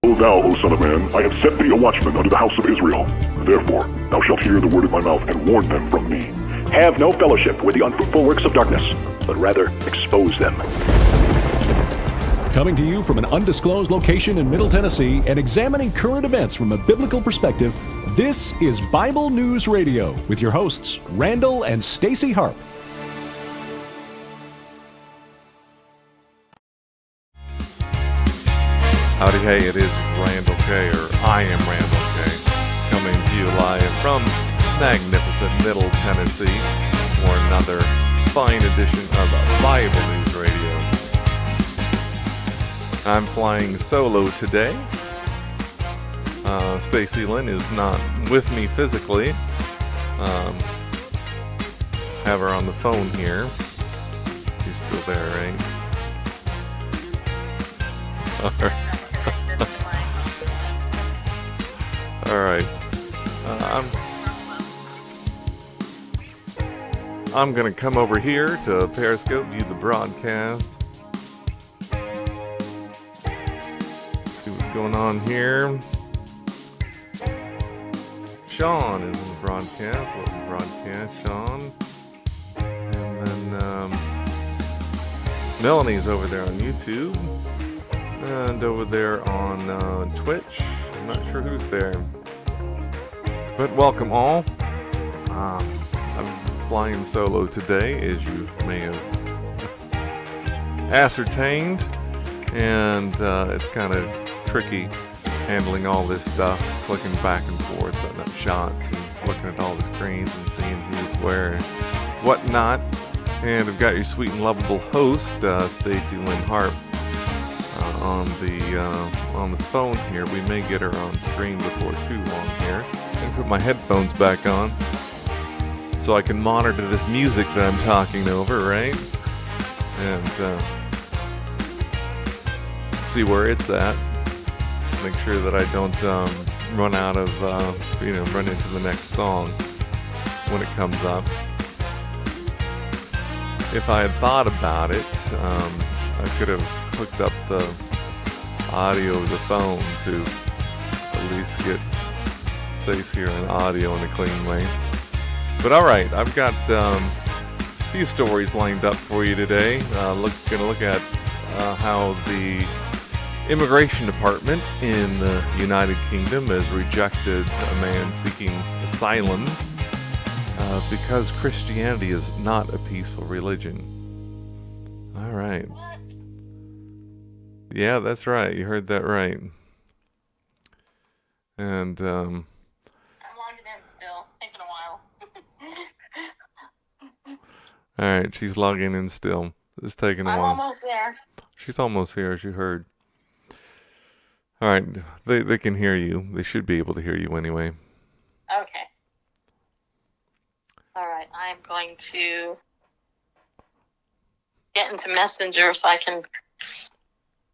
Know thou, O son of man, I have set thee a watchman unto the house of Israel. Therefore, thou shalt hear the word of my mouth, and warn them from me. Have no fellowship with the unfruitful works of darkness, but rather expose them. Coming to you from an undisclosed location in Middle Tennessee and examining current events from a biblical perspective, this is Bible News Radio with your hosts, Randall and Stacy Harp. Howdy hey, it is Randall K, or I am Randall K, coming to you live from magnificent Middle Tennessee for another fine edition of Bible News Radio. I'm flying solo today. Stacy Lynn is not with me physically. Have her on the phone here. She's still there, right? All right. I'm gonna come over here to Periscope, view the broadcast. See what's going on here. Sean is in the broadcast. Welcome to broadcast, Sean. And then Melanie's over there on YouTube. And over there on Twitch. I'm not sure who's there. But welcome all. I'm flying solo today, as you may have ascertained. And it's kind of tricky handling all this stuff, clicking back and forth, setting up shots, and looking at all the screens and seeing who's where and whatnot. And I've got your sweet and lovable host, Stacy Lynn Harp, on the phone here. We may get her on screen before too long here. And put my headphones back on so I can monitor this music that I'm talking over, right? And see where it's at. Make sure that I don't run out of, run into the next song when it comes up. If I had thought about it, I could have hooked up the audio of the phone to at least get Stacy here in audio in a clean way. But all right, I've got a few stories lined up for you today. Going to look at how the Immigration Department in the United Kingdom has rejected a man seeking asylum because Christianity is not a peaceful religion. All right. Yeah, that's right. You heard that right. And I'm logging in still. Taking a while. all right, she's logging in still. It's taking a while. I'm almost there. She's almost here, as you heard. All right, they can hear you. They should be able to hear you anyway. Okay. All right, I'm going to get into Messenger so I can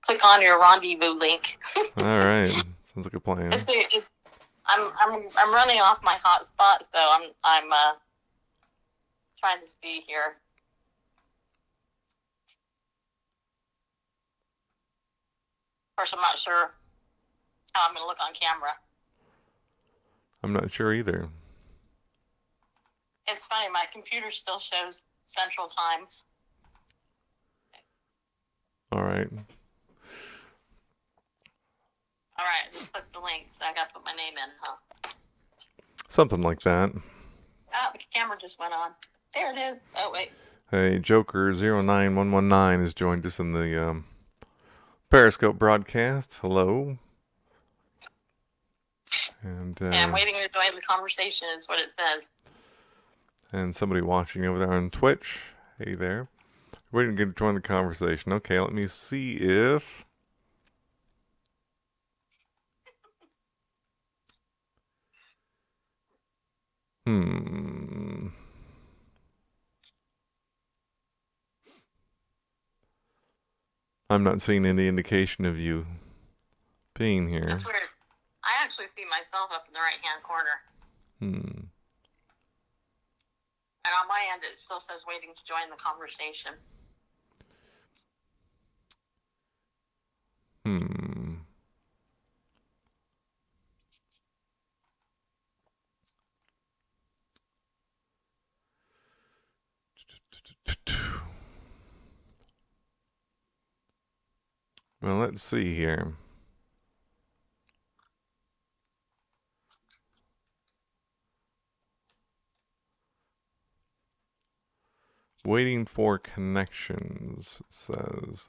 click on your rendezvous link. All right, sounds like a plan. I'm running off my hotspot, so I'm trying to see here. Of course, I'm not sure how I'm going to look on camera. I'm not sure either. It's funny, my computer still shows Central Time. All right. All right, just click the link, so I got to put my name in, huh? Something like that. Oh, the camera just went on. There it is. Oh, wait. Hey, Joker09119 has joined us in the Periscope broadcast. Hello. And Yeah, I'm waiting to join the conversation is what it says. And somebody watching over there on Twitch. Hey there. Waiting to join the conversation. Okay, let me see if... I'm not seeing any indication of you being here. That's weird. I actually see myself up in the right-hand corner. And on my end, it still says waiting to join the conversation. Well, let's see here. Waiting for connections, it says.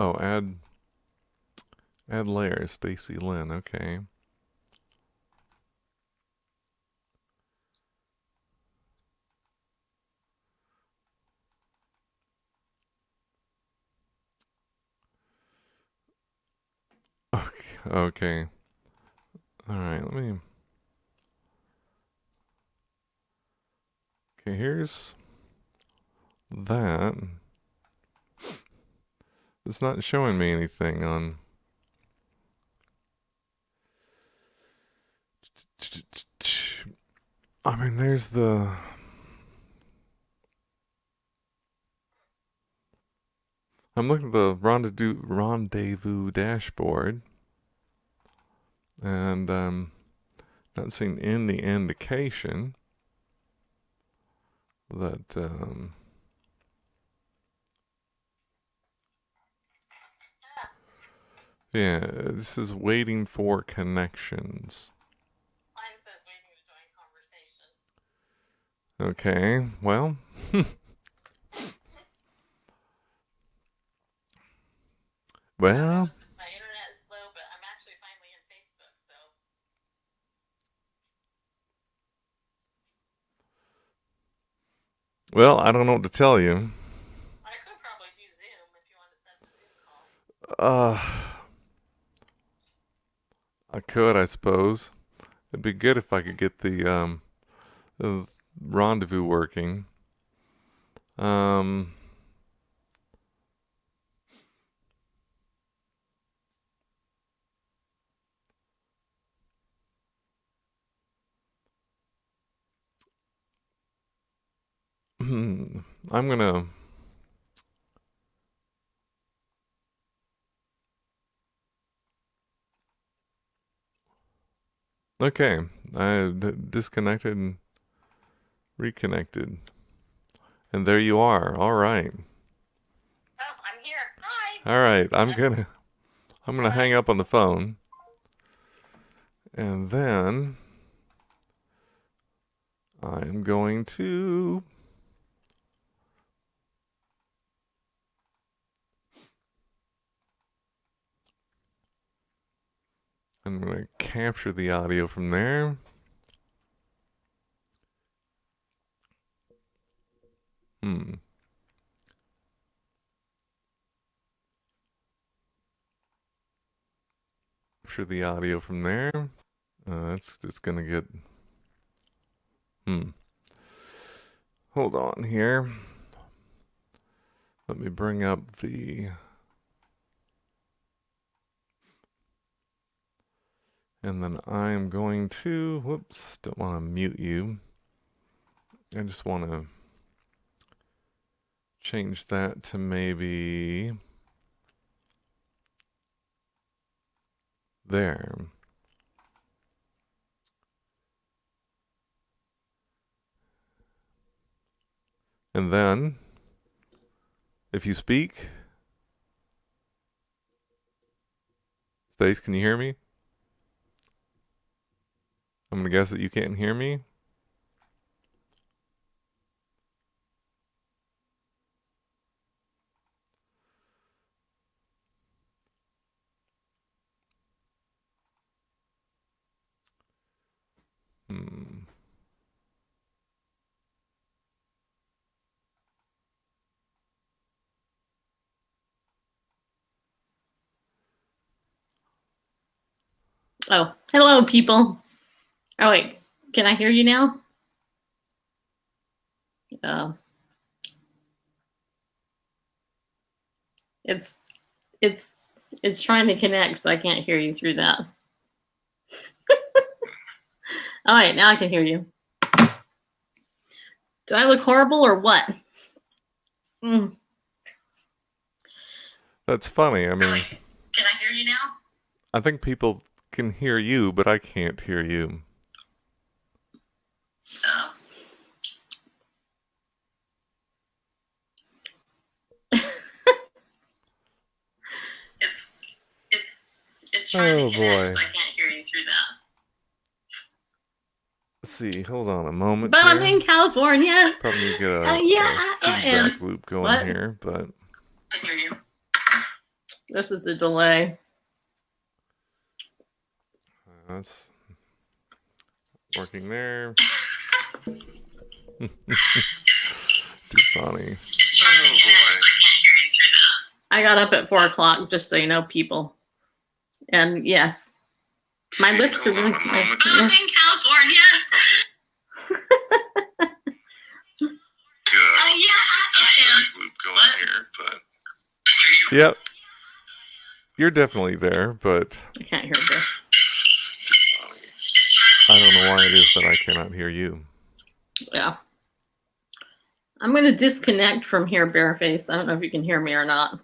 Oh, add layer, Stacy Lynn, okay. Okay. Alright, let me... Okay, here's that. It's not showing me anything on... I mean, there's the... I'm looking at the rendezvous dashboard, and not seeing any indication that yeah, this is waiting for connections. Mine says waiting to join conversation. Okay, well, well, My internet is slow, but I'm actually finally in Facebook, so. well, I don't know what to tell you. I could probably do Zoom if you want to set the Zoom call. I could, I suppose. It'd be good if I could get the rendezvous working. I'm gonna... Okay, I disconnected and reconnected. And there you are. All right. Oh, I'm here. Hi. All right, I'm gonna hang up on the phone. And then I'm going to capture the audio from there. Capture the audio from there. That's just gonna get... Hold on here. Let me bring up the... And then I'm going to... Whoops, don't want to mute you. I just want to change that to maybe... There. And then, if you speak... Stace, can you hear me? I'm gonna guess that you can't hear me. Oh, hello, people. Oh, wait. Can I hear you now? It's trying to connect, so I can't hear you through that. All right, now I can hear you. Do I look horrible or what? That's funny. I mean, Can I hear you now? I think people can hear you, but I can't hear you. Oh. It's trying to connect, so I can't hear you through that. Let's see. Hold on a moment. But here. I'm in California. Probably need to get a I am. feedback loop going What? here, but I hear you. This is the delay. that's working there. Too funny. Oh boy. I got up at 4 o'clock, just so you know, people. And yes, my lips are really. I'm in California. Yep. You're definitely there, but I can't hear you. I don't know why it is that I cannot hear you. Yeah. I'm going to disconnect from here, Bareface. I don't know if you can hear me or not.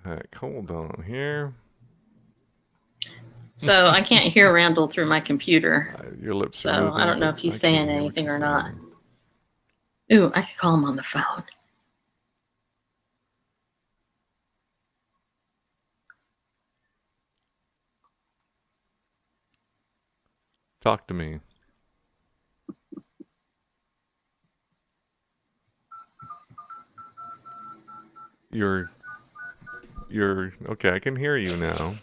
Heck, hold on here. So I can't hear Randall through my computer. Your lips So are moving. I don't know if he's I can't saying hear what anything you're or not. saying. Ooh, I could call him on the phone. Talk to me. You're okay. I can hear you now.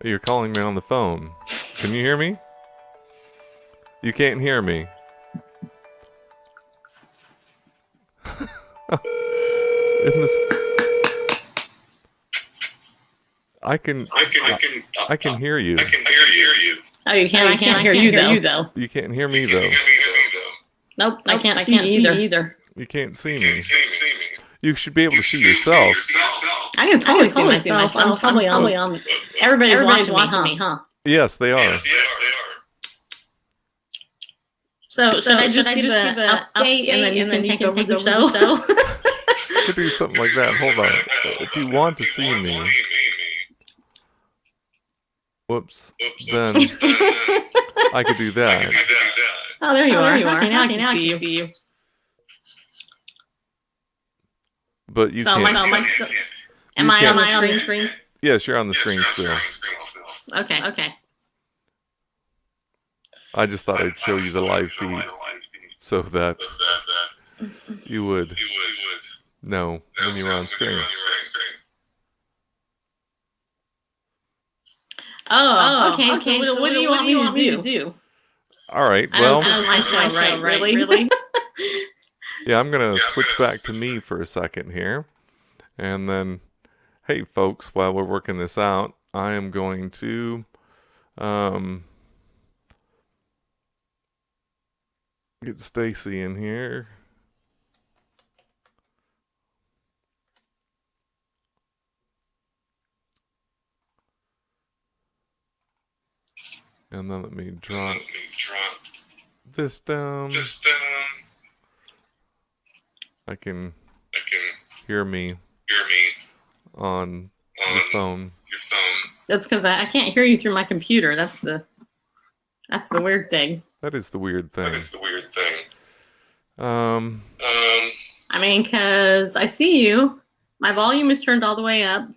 You're calling me on the phone. Can you hear me? You can't hear me. Isn't this? I can hear you. Oh, you can't. I can't hear you though. You can't hear me though. Nope, I can't see you either. You can't see me. You should be able to see yourself. I can totally see myself. I'm probably on. Everybody's watching me, huh? Yes, they are. So should I just give an update and then you can take over the show? Could do something like that. Hold on. If you want to see me, whoops, then I could do that. Oh, there you are. Okay, now I can see you. But you so can't. Am I on the screen? Yes, you're on the screen still. Okay. I just thought I'd show you the live feed so that you would know when you were on screen. Oh, okay. So what do you want me to do? All right. Well, this is my show, right? Really? Yeah, I'm going to switch back to me for a second here. And then, hey, folks, while we're working this out, I am going to get Stacy in here. And then let me drop this down. I can hear me on your phone. That's because I can't hear you through my computer. That's the weird thing. That is the weird thing. I mean, because I see you. My volume is turned all the way up.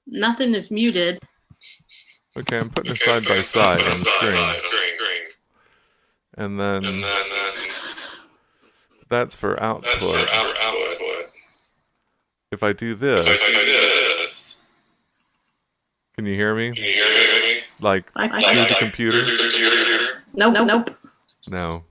Nothing is muted. Okay, I'm putting it side by side on the screen. And then that's for output. If I do this, can you hear me? Like through the computer? Nope. No.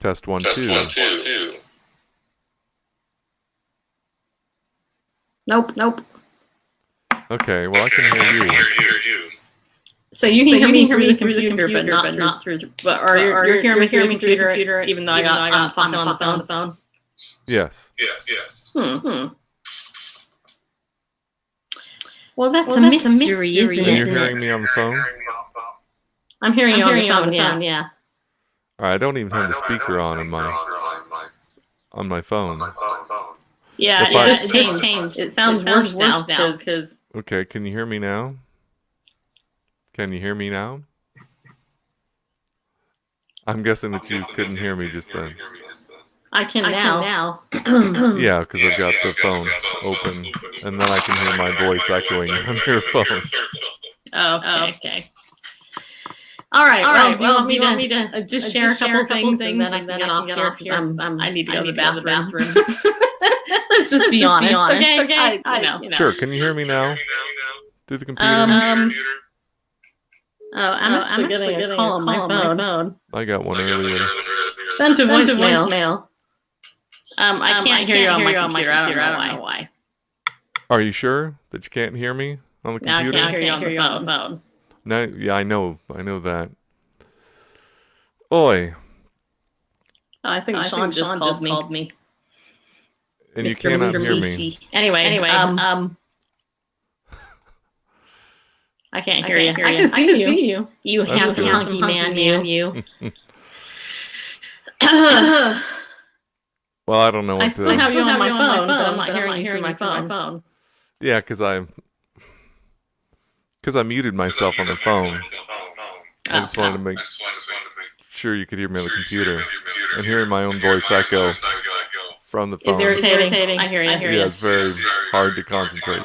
Test 1 2. Nope. Okay, well I can hear you. So you can hear me through the computer, but not through. But you're hearing me through the computer, even though I'm talking on the phone. Yes. Well, that's a mystery, isn't it? And you're hearing me on the phone? I'm hearing you on the phone, yeah. All right, I don't even have the speaker on my phone. Yeah, it just changed. It sounds worse now because. Okay, can you hear me now? Can you hear me now? I'm guessing that you couldn't hear me just then. I can now. Yeah, because I've got the phone open, and then I can hear my voice echoing on your phone. Oh, okay. All right. Well, do you want me to just share a couple things and then I can get off here because I need to go to the bathroom. Let's just be honest. Okay. I know. Sure. Can you hear me now? Through the computer? I'm actually getting a call on my phone. I got one earlier. Sent to voicemail. I can't hear you on my computer. I don't know why. Are you sure that you can't hear me on the computer? No, I can't hear you on the phone. No, yeah, I know that. Oi. I think Sean just called me. And you cannot hear me. Anyway, I can't hear you. I can see you. You handsome hunky man, you. Well, I don't know what I to... still have you on my phone, but I'm not hearing you through my phone. Yeah, because I muted myself on the phone. I just wanted to make sure you could hear me on the computer. And hearing my own voice echo from the phone. It's irritating. I hear you. Yeah, it's very hard to concentrate.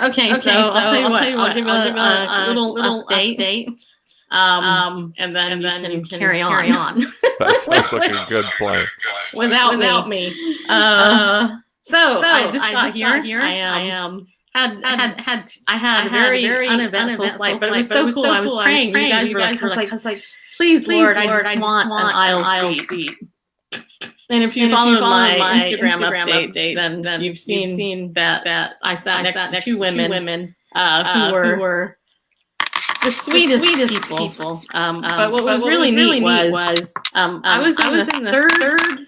Okay, so I'll tell you what. I'll give a little update. And then you can carry on. That sounds like a good plan. Without me. So I just got here. I had a very uneventful flight, but it was so cool. I was praying. You guys were like, please, Lord, I just want an aisle seat. And if you followed my Instagram updates, then you've seen that I sat next to two women who were the sweetest people. But what was really neat was I was in the third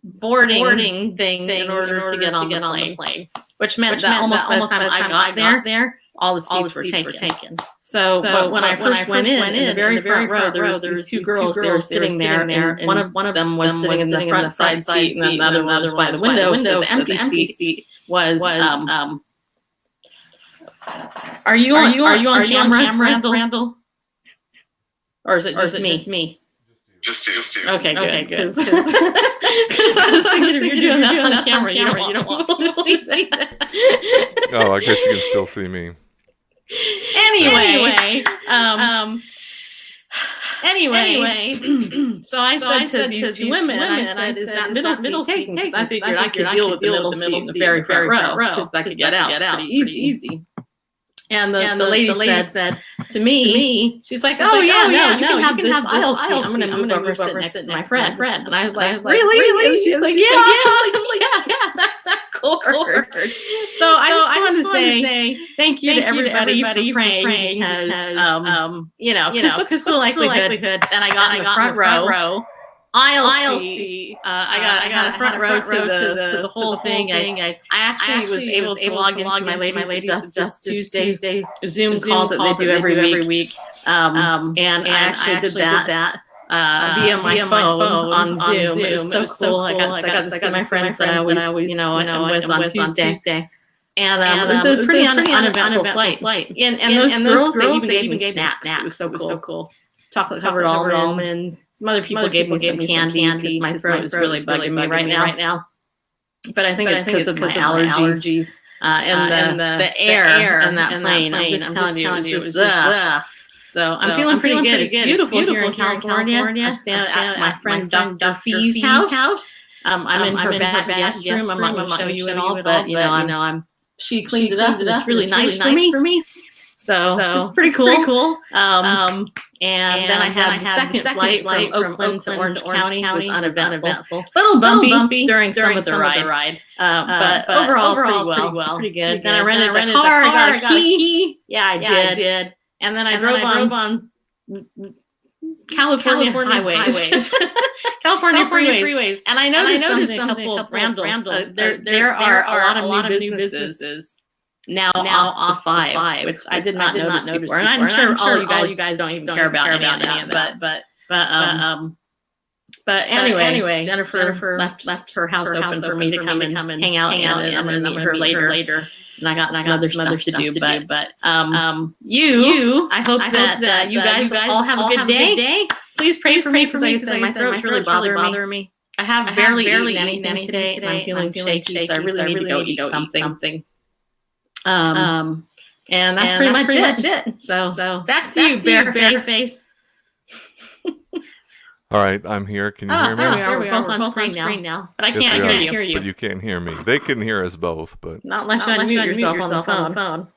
boarding thing in order to get on the plane, which meant that almost by the time I got there, all the seats were taken. So but when I first went in the very front row, there was these two girls. They were sitting there, and one of them was sitting in the front side seat, and then the other one was by the window. So the empty seat was. Are you on camera, Randall? Or is it just me? Just you. Okay, good. Because I was thinking if you're doing that on camera, you don't want people to see that. Oh, I guess you can still see me. Anyway, so I said to these two women, I said, "Is that middle seat taken?" I figured I could deal with the middle seat in the very front row because I could get out pretty easy. And the lady said to me, she's like, "Oh yeah, no, you can have this aisle seat. I'm gonna move over and sit next to my friend." And I was like, "Really?" And she's like, "Yeah." I'm like, "Yes, that's cool." So I just wanted to say thank you to everybody for praying because because the likelihood. And I got in the front row. Aisle seat. I got a front row to the whole thing. I actually was able to log into my Ladies Just Tuesday Zoom call that they do every week. And I actually did that via my phone on Zoom. It was so cool. I got to see my friends that I always I'm with on Tuesday. And it was a pretty uneventful flight. And those girls, they even gave me snacks. It was so cool. Chocolate covered almonds. Some other people gave me some candy because my throat is really bugging me right now. But I think it's because of my allergies. And the air in that plane. I'm just telling you, it was just So I'm feeling pretty good. It's beautiful here in California. I'm staying at my friend Dr. Fee's house. I'm in her guest room. I'm not going to show you it all, but she cleaned it up. It's really nice for me. So it's pretty cool. And then I had the second flight from Oakland to Orange County. It was uneventful. A little bumpy during some of the ride. But overall pretty well. Pretty good. Then I rented a car. I got a key. Yeah, I did. And then I drove on California highways. California freeways. And I noticed something a couple of Randall. There are a lot of new businesses now off the 5, which I did not notice before. And I'm sure all you guys don't even care about any of that. But anyway, Jennifer left her house open for me to come and hang out, and I'm going to meet her later. And I got some other stuff to do. But I hope that you guys all have a good day. Please pray for me because I said my throat's really bothering me. I have barely eaten anything today, and I'm feeling shaky, so I really need to go eat something. And that's pretty much it. So back to you, Bareface. All right, I'm here. Can you hear me? Here we are. We're both on screen now. But I can't hear you. But you can't hear me. They can hear us both, but not unless you unmute yourself on the phone.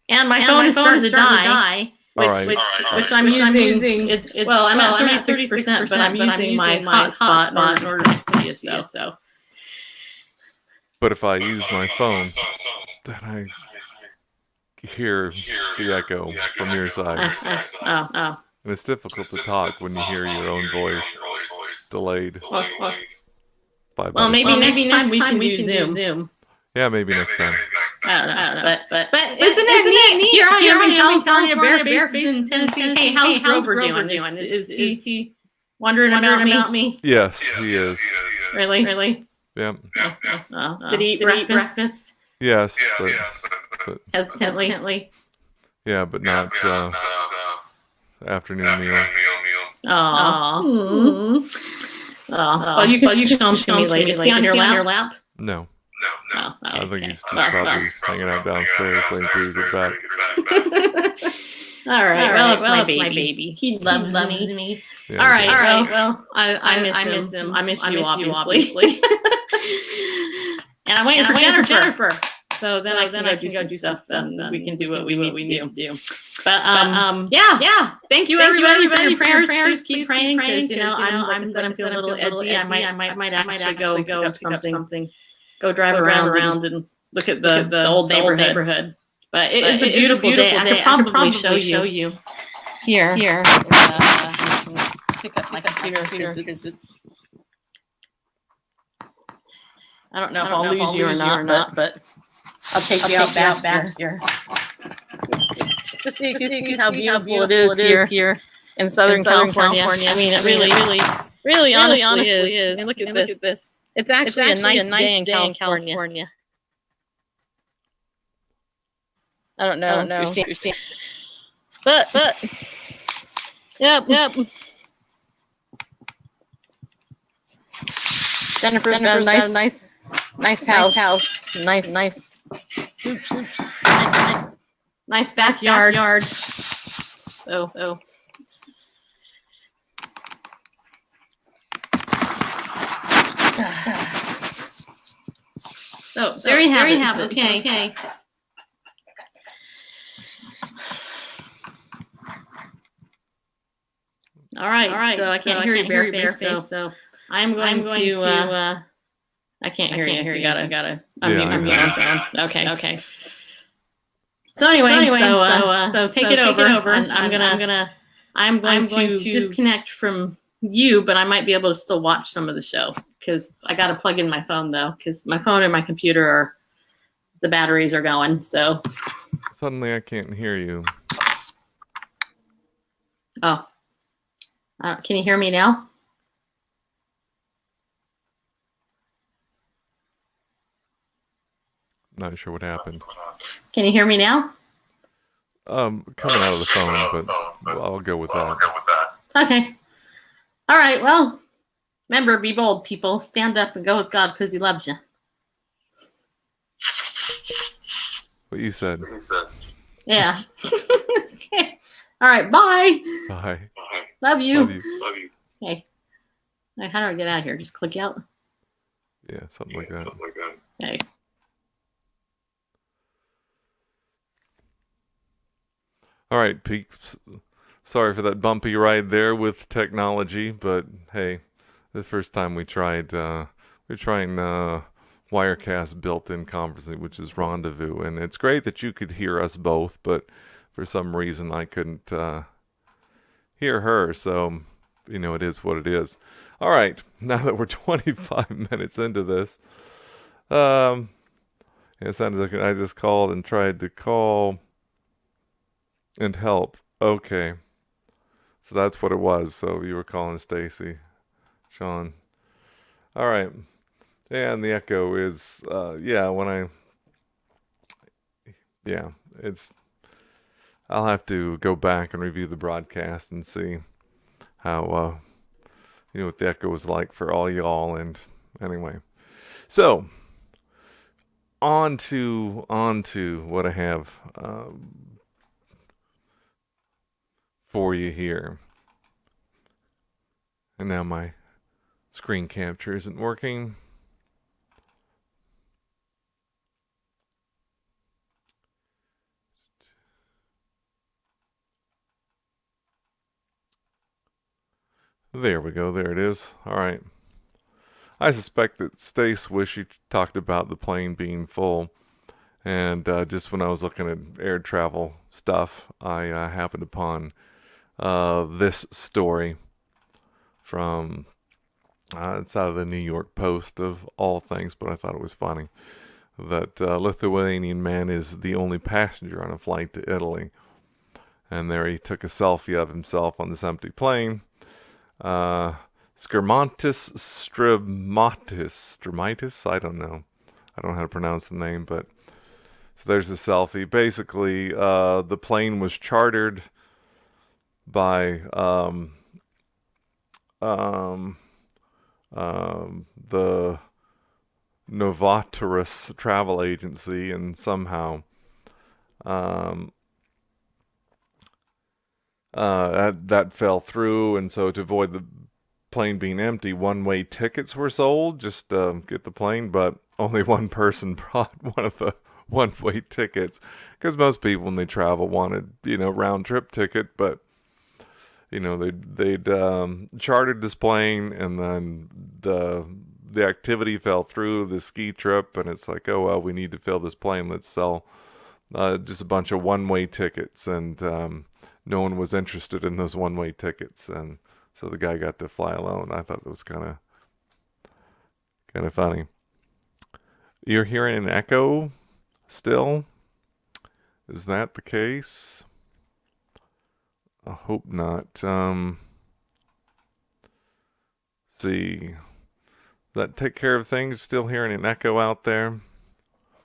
And my phone is starting to die. Which I'm using. I'm at 36%, but I'm using my hotspot in order to do so. But if I use my phone, then I hear the echo from your side. And it's difficult to talk when you hear your own voice delayed. Well, maybe next time we can use Zoom. Yeah, maybe next time. I don't know. But isn't it neat? Here I am in California, Bareface in Tennessee. Hey, how's Grover doing? Is he wondering about me? Yes, he is. Really? Yep. Did he eat breakfast? Yes, but hesitantly. Yeah, but not afternoon meal. Well, you can show him to me later. Is he on your lap? No. Oh, okay. I think he's probably hanging out downstairs waiting for you to get back. All right. Well, it's my baby. He loves me. Yeah, All right. Well, I miss him. I miss you, obviously. And I'm waiting for Jennifer. So then I can go do stuff. Then we can do what we need to do. But yeah. Thank you everybody for your prayers. Please keep praying because I'm feeling a little edgy. I might actually go pick up something. Go drive around and look at the old neighborhood. But it is a beautiful day. I could probably show you here. Pick up my computer because it's. I don't know if I'll lose you or not, but I'll take you out back here. Just so you can see how beautiful it is here in Southern California. I mean, it really honestly is. I mean, look at this. It's actually a nice day in California. I don't know. You've seen. But. Yep. Jennifer's got a nice house. Nice backyard. So. So there you have it. Okay. All right. So I can't hear you, Bareface. So I'm going to. I can't hear you. You gotta unmute your phone. Okay. So anyway, so take it over. And I'm going to disconnect from you, but I might be able to still watch some of the show because I got to plug in my phone though, because my phone and my computer the batteries are going. So suddenly I can't hear you. Oh, can you hear me now? Not sure what happened. Can you hear me now? Coming out of the phone, but I'll go with that. Okay. All right. Well, remember, be bold, people. Stand up and go with God because He loves you. What you said. Yeah. Okay. All right. Bye. Bye. Love you. Love you. Okay. How do I get out of here? Just click out? Yeah, something like that. Okay. All right, peeps. Sorry for that bumpy ride there with technology, but hey, the first time we're trying Wirecast built-in conferencing, which is Rendezvous, and it's great that you could hear us both, but for some reason I couldn't hear her. So, it is what it is. All right, now that we're 25 minutes into this, it sounds like I just called and tried to call and help. Okay, so that's what it was. So you were calling Stacy, Sean. All right, and the echo is, I'll have to go back and review the broadcast and see how, what the echo was like for all y'all. And anyway, so on to what I have for you here. And now my screen capture isn't working. There we go. There it is. All right. I suspect that Stace wished she talked about the plane being full. And just when I was looking at air travel stuff, I happened upon this story from, it's out of the New York Post of all things, but I thought it was funny, that Lithuanian man is the only passenger on a flight to Italy. And there he took a selfie of himself on this empty plane. Skirmantis Stramitis, I don't know. I don't know how to pronounce the name, but so there's the selfie. Basically, the plane was chartered by the Novatorus travel agency, and somehow that fell through, and so to avoid the plane being empty, one-way tickets were sold just to get the plane, but only one person brought one of the one-way tickets, because most people when they travel wanted, round-trip ticket, but they'd chartered this plane, and then the activity fell through, the ski trip, and it's like, oh well, we need to fill this plane, let's sell just a bunch of one-way tickets, and no one was interested in those one-way tickets, and so the guy got to fly alone. I thought that was kind of funny. You're hearing an echo still? Is that the case? I hope not. See. That take care of things? Still hearing an echo out there?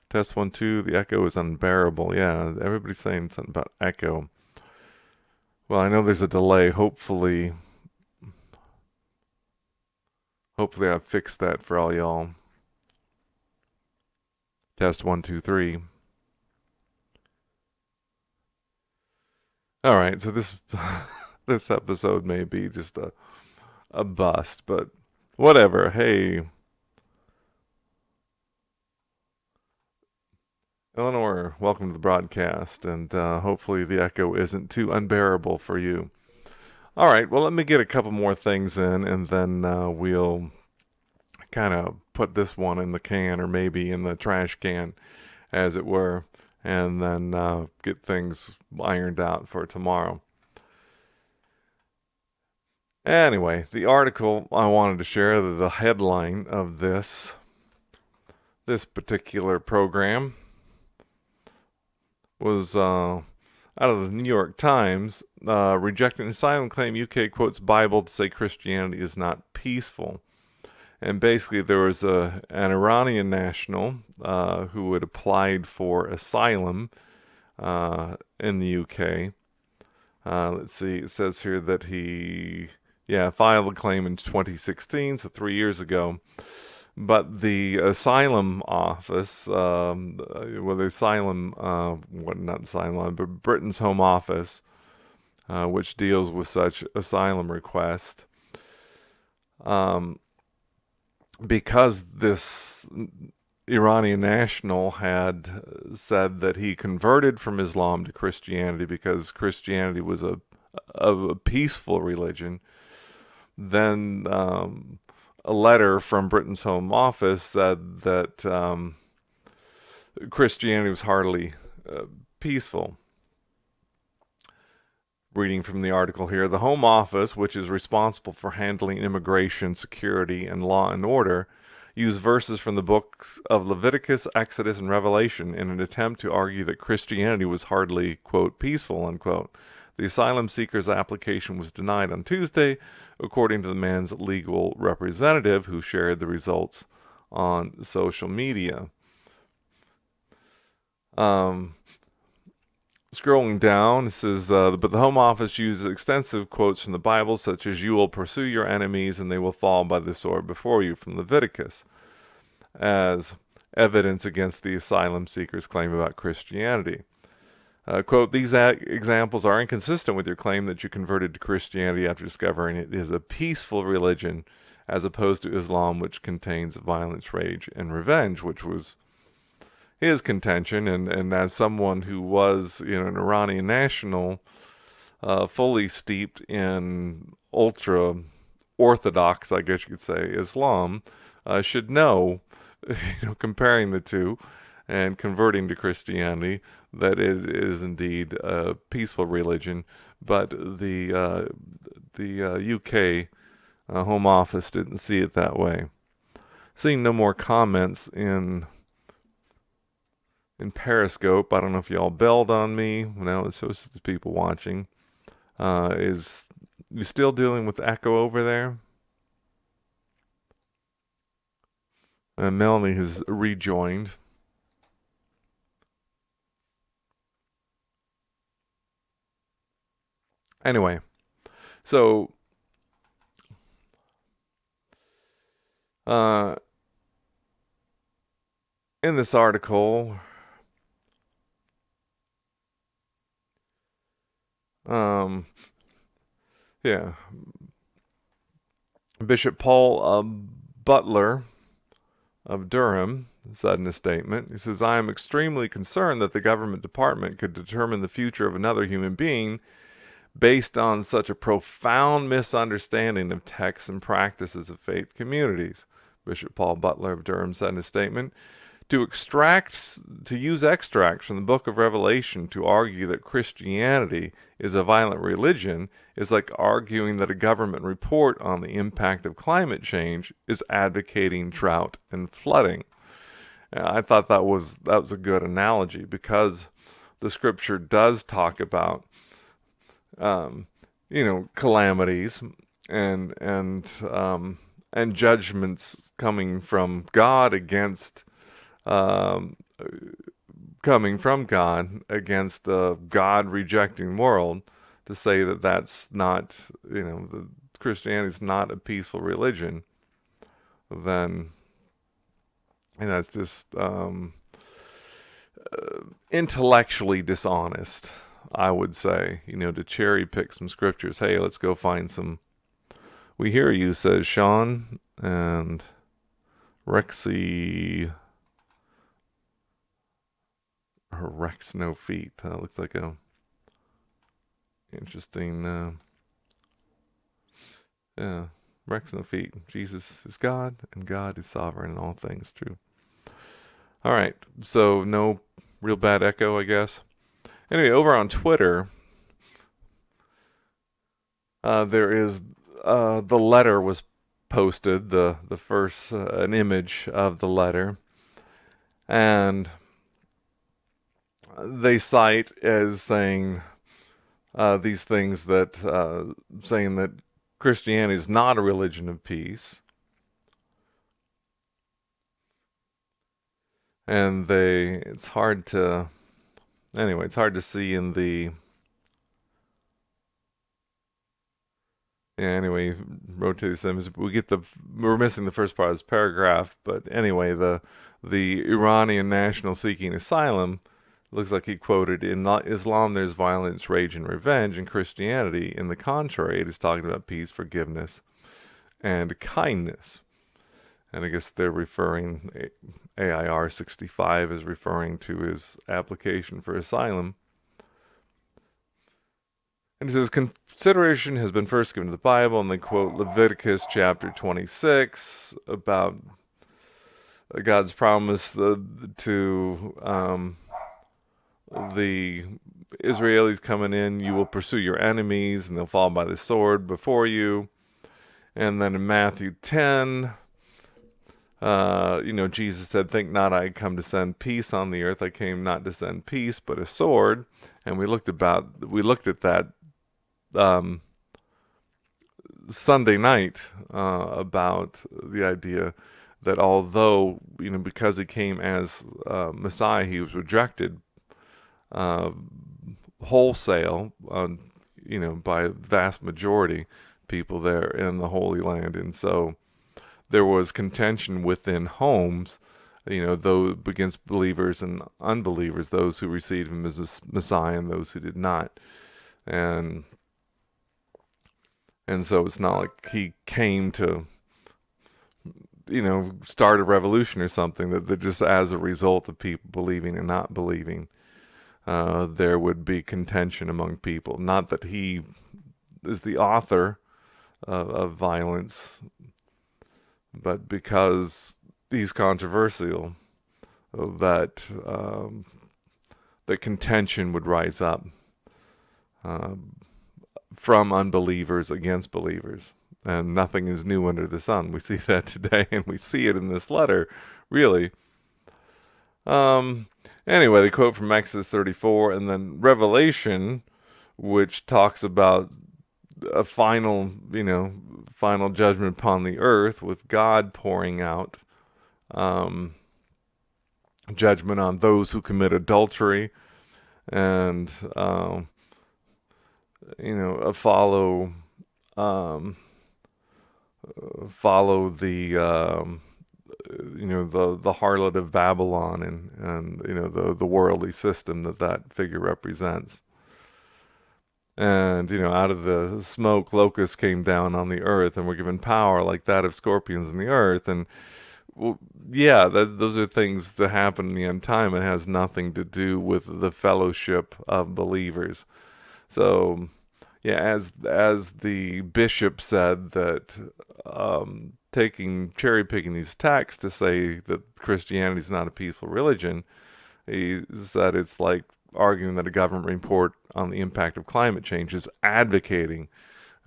Test 1, 2. The echo is unbearable. Yeah, everybody's saying something about echo. Well, I know there's a delay. Hopefully I've fixed that for all y'all. Test 1, 2, 3. All right, so this this episode may be just a bust, but whatever. Hey, Eleanor, welcome to the broadcast, and hopefully the echo isn't too unbearable for you. All right, well, let me get a couple more things in, and then we'll kind of put this one in the can, or maybe in the trash can, as it were, and then get things ironed out for tomorrow. Anyway, the article I wanted to share, the headline of this particular program was out of the New York Times, rejecting asylum claim, UK quotes Bible to say Christianity is not peaceful. And basically there was an Iranian national who had applied for asylum in the UK. Let's see, it says here that he filed a claim in 2016, so 3 years ago. But the asylum office, Britain's Home Office, which deals with such asylum requests, because this Iranian national had said that he converted from Islam to Christianity because Christianity was a peaceful religion, then a letter from Britain's Home Office said that Christianity was hardly peaceful. reading from the article here, the Home Office, which is responsible for handling immigration, security, and law and order, used verses from the books of Leviticus, Exodus, and Revelation in an attempt to argue that Christianity was hardly, quote, peaceful, unquote. The asylum seeker's application was denied on Tuesday, according to the man's legal representative, who shared the results on social media. Scrolling down, it says, but the Home Office uses extensive quotes from the Bible, such as, "You will pursue your enemies, and they will fall by the sword before you," from Leviticus, as evidence against the asylum seeker's claim about Christianity. Quote, "These examples are inconsistent with your claim that you converted to Christianity after discovering it is a peaceful religion, as opposed to Islam, which contains violence, rage, and revenge," which was his contention. And as someone who was, an Iranian national, fully steeped in ultra-Orthodox, I guess you could say, Islam, should know, comparing the two and converting to Christianity, that it is indeed a peaceful religion. But the UK Home Office didn't see it that way. Seeing no more comments in Periscope, I don't know if y'all bailed on me. Now it's just the people watching. Is you still dealing with echo over there? Melanie has rejoined. Anyway, so in this article, Bishop Paul Butler of Durham said in a statement, he says, "I am extremely concerned that the government department could determine the future of another human being based on such a profound misunderstanding of texts and practices of faith communities." Bishop Paul Butler of Durham said in a statement, to use extracts from the book of Revelation to argue that Christianity is a violent religion is like arguing that a government report on the impact of climate change is advocating drought and flooding. I thought that was a good analogy, because the scripture does talk about calamities and judgments coming from God against against a God rejecting world, to say that that's not, the Christianity is not a peaceful religion, then that's just intellectually dishonest, I would say, to cherry pick some scriptures. Hey, let's go find some. We hear you, says Sean, and Rexy. Her Rex no feet. Looks like a interesting. Rex no feet. Jesus is God, and God is sovereign in all things. True. All right. So no real bad echo, I guess. Anyway, over on Twitter, there is the letter was posted. The first an image of the letter, and they cite as saying these things, that saying that Christianity is not a religion of peace, and it's hard to see in the. Yeah, anyway, rotate the image. We're missing the first part of this paragraph, but anyway, the Iranian national seeking asylum, looks like he quoted, "In Islam there's violence, rage, and revenge. In Christianity, in the contrary, it is talking about peace, forgiveness, and kindness." And I guess they're referring, AIR 65 is referring to his application for asylum. And he says, consideration has been first given to the Bible, and they quote Leviticus chapter 26 about God's promise to the Israelis coming in, you will pursue your enemies and they'll fall by the sword before you. And then in Matthew 10, Jesus said, "Think not I come to send peace on the earth. I came not to send peace, but a sword." And we looked at that Sunday night about the idea that although, because he came as Messiah, he was rejected wholesale, by a vast majority people there in the Holy Land. And so there was contention within homes, those against believers and unbelievers, those who received him as a Messiah and those who did not. And so it's not like he came to, start a revolution or something, that just as a result of people believing and not believing, there would be contention among people. Not that he is the author of violence, but because he's controversial, that the contention would rise up from unbelievers against believers. And nothing is new under the sun. We see that today, and we see it in this letter, really. Anyway, they quote from Exodus 34, and then Revelation, which talks about a final judgment upon the earth, with God pouring out judgment on those who commit adultery, and follow the the harlot of Babylon and the worldly system that figure represents. And out of the smoke locusts came down on the earth and were given power like that of scorpions in the earth. And those are things that happen in the end time. It has nothing to do with the fellowship of believers. So as the bishop said, that cherry-picking these texts to say that Christianity is not a peaceful religion, he said it's like arguing that a government report on the impact of climate change is advocating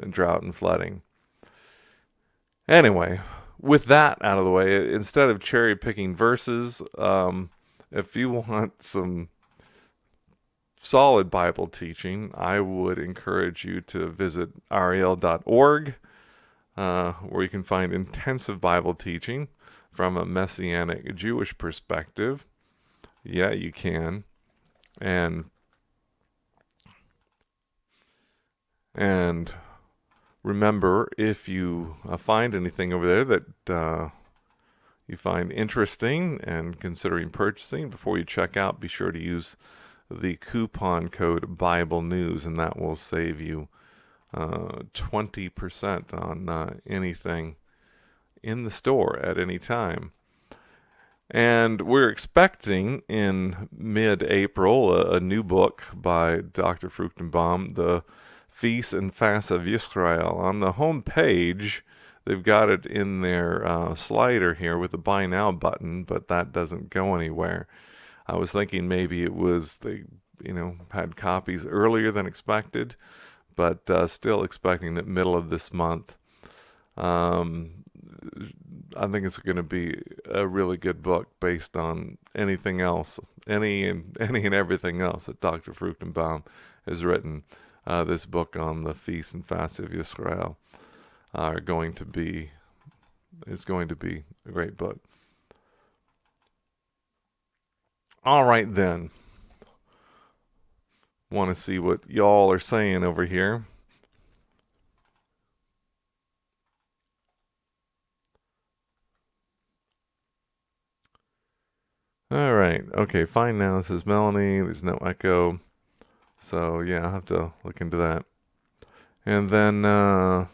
drought and flooding. Anyway, with that out of the way, instead of cherry-picking verses, if you want some solid Bible teaching, I would encourage you to visit rel.org, where you can find intensive Bible teaching from a Messianic Jewish perspective. Yeah, you can. And remember, if you find anything over there that you find interesting and considering purchasing, before you check out, be sure to use the coupon code Bible News, and that will save you 20% on anything in the store at any time. And we're expecting in mid-April a new book by Dr. Fruchtenbaum, The Feast and Fast of Israel. On the home page, they've got it in their slider here with the Buy Now button, but that doesn't go anywhere. I was thinking maybe it was they, had copies earlier than expected, but still expecting it middle of this month. I think it's going to be a really good book based on anything else, any and everything else that Dr. Fruchtenbaum has written. This book on the Feast and Fast of Israel is going to be a great book. All right, then. Want to see what y'all are saying over here. All right. Okay, fine now, says Melanie. There's no echo. So, yeah, I'll have to look into that. And then,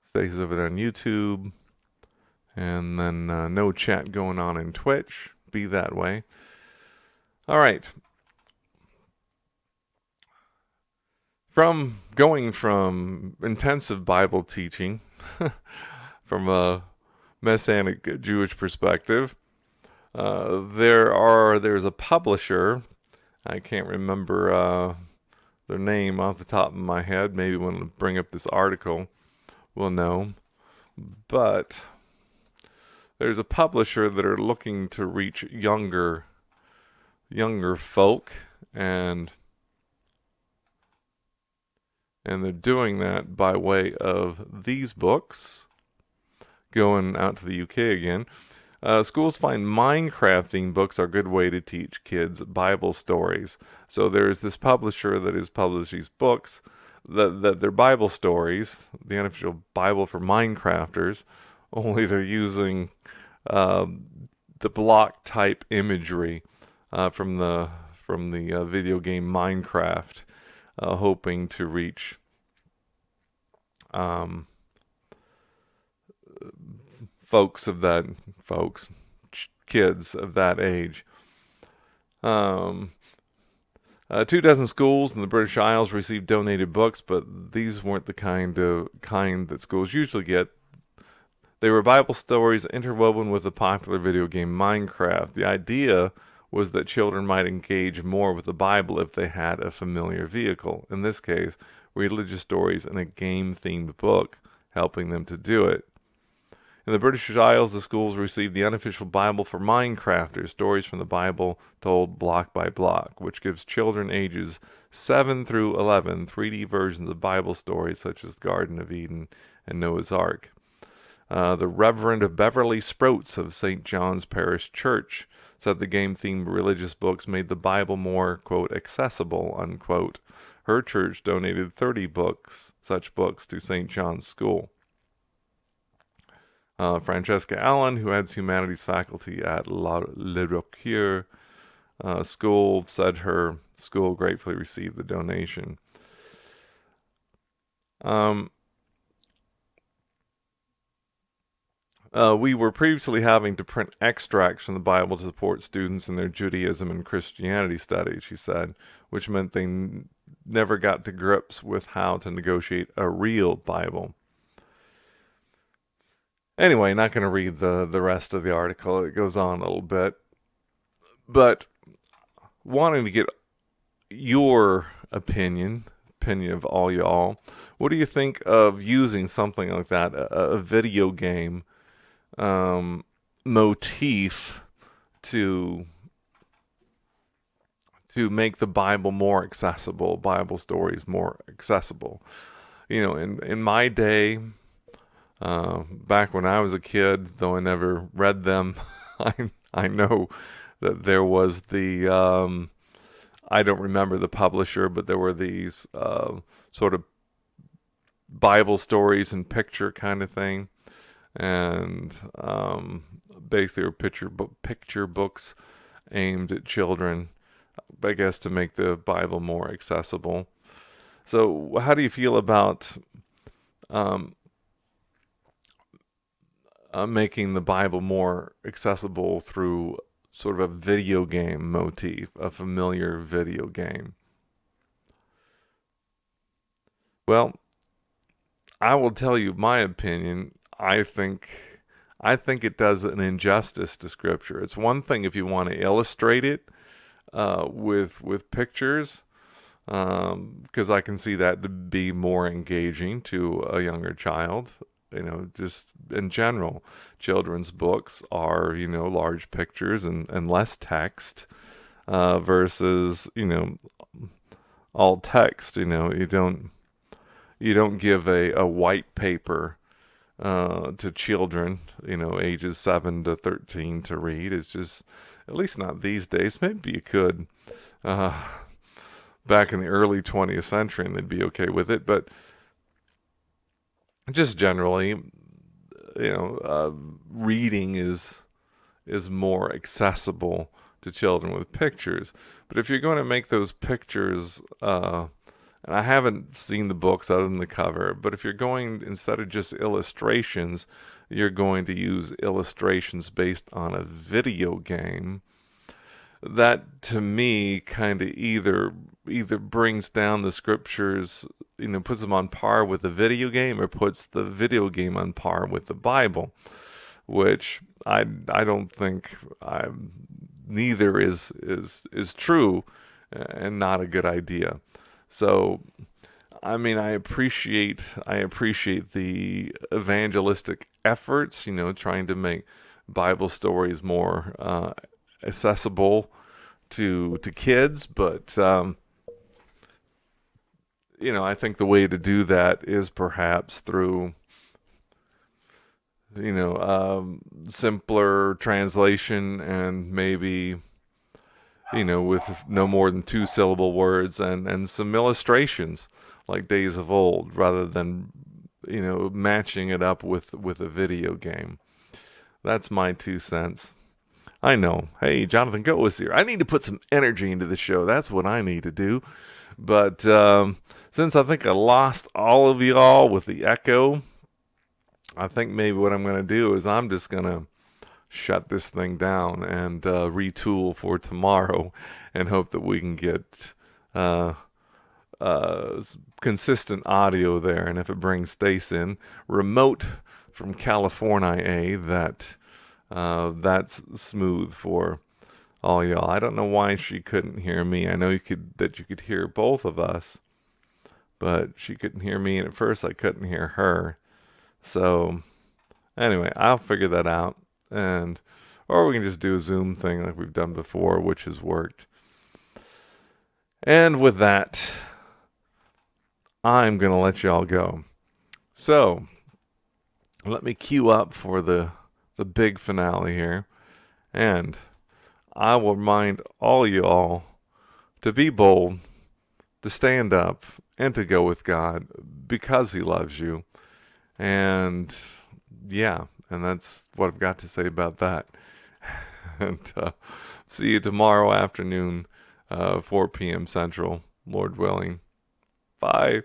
Stacey's over there on YouTube. And then, no chat going on in Twitch. Be that way. All right. Going from intensive Bible teaching, from a Messianic Jewish perspective, There's a publisher. I can't remember their name off the top of my head. Maybe when I bring up this article, we'll know. But there's a publisher that are looking to reach younger folk, and they're doing that by way of these books. Going out to the UK again. Schools find Minecraft-themed books are a good way to teach kids Bible stories. So there's this publisher that has published these books that they're Bible stories, the unofficial Bible for Minecrafters, only they're using the block-type imagery from the video game Minecraft, hoping to reach kids of that age. 24 schools in the British Isles received donated books, but these weren't the kind that schools usually get. They were Bible stories interwoven with the popular video game Minecraft. The idea was that children might engage more with the Bible if they had a familiar vehicle. In this case, religious stories in a game-themed book, helping them to do it. In the British Isles, the schools received the unofficial Bible for Minecrafters, stories from the Bible told block by block, which gives children ages 7 through 11 3D versions of Bible stories such as the Garden of Eden and Noah's Ark. The Reverend Beverly Sproats of St. John's Parish Church said the game-themed religious books made the Bible more, quote, accessible, unquote. Her church donated 30 such books to St. John's School. Francesca Allen, who heads humanities faculty at Le Roquier School, said her school gratefully received the donation. We were previously having to print extracts from the Bible to support students in their Judaism and Christianity studies, she said, which meant they never got to grips with how to negotiate a real Bible. Anyway, not going to read the rest of the article. It goes on a little bit. But wanting to get your opinion of all y'all, what do you think of using something like that, a video game motif to make the Bible more accessible, Bible stories more accessible? You know, in my day, back when I was a kid, though I never read them, I know that there was the I don't remember the publisher, but there were these sort of Bible stories and picture kind of thing, and basically were picture books aimed at children, I guess, to make the Bible more accessible. So how do you feel about making the Bible more accessible through sort of a video game motif, a familiar video game? Well, I will tell you my opinion. I think it does an injustice to Scripture. It's one thing if you want to illustrate it with pictures, because I can see that to be more engaging to a younger child. You know, just in general, children's books are, you know, large pictures and less text versus, you know, all text. You know, you don't give a white paper to children, you know, ages 7 to 13 to read. It's just, at least not these days. Maybe you could back in the early 20th century and they'd be okay with it, but just generally, you know, reading is more accessible to children with pictures. But if you're going to make those pictures, and I haven't seen the books other than the cover, but if you're going, instead of just illustrations, you're going to use illustrations based on a video game, that to me kind of either brings down the Scriptures, you know, puts them on par with the video game, or puts the video game on par with the Bible. which I don't think neither is true and not a good idea. So, I mean, I appreciate the evangelistic efforts, trying to make Bible stories more accessible to kids, but I think the way to do that is perhaps through simpler translation, and maybe with no more than 2-syllable words, and some illustrations like Days of Old, rather than matching it up with a video game. That's my 2 cents. I know. Hey, Jonathan Goat was here. I need to put some energy into the show. That's what I need to do. But since I think I lost all of y'all with the echo, I think maybe what I'm going to do is I'm just going to shut this thing down and retool for tomorrow, and hope that we can get consistent audio there. And if it brings Stace in remote from California, that's smooth for all y'all. I don't know why she couldn't hear me. I know you could hear both of us, but she couldn't hear me, and at first I couldn't hear her. So anyway, I'll figure that out, or we can just do a Zoom thing like we've done before, which has worked. And with that, I'm gonna let y'all go. So let me queue up for the big finale here, and I will remind all y'all to be bold, to stand up, and to go with God because He loves you. And yeah, and that's what I've got to say about that. And see you tomorrow afternoon, 4 p.m. Central, Lord willing. Bye.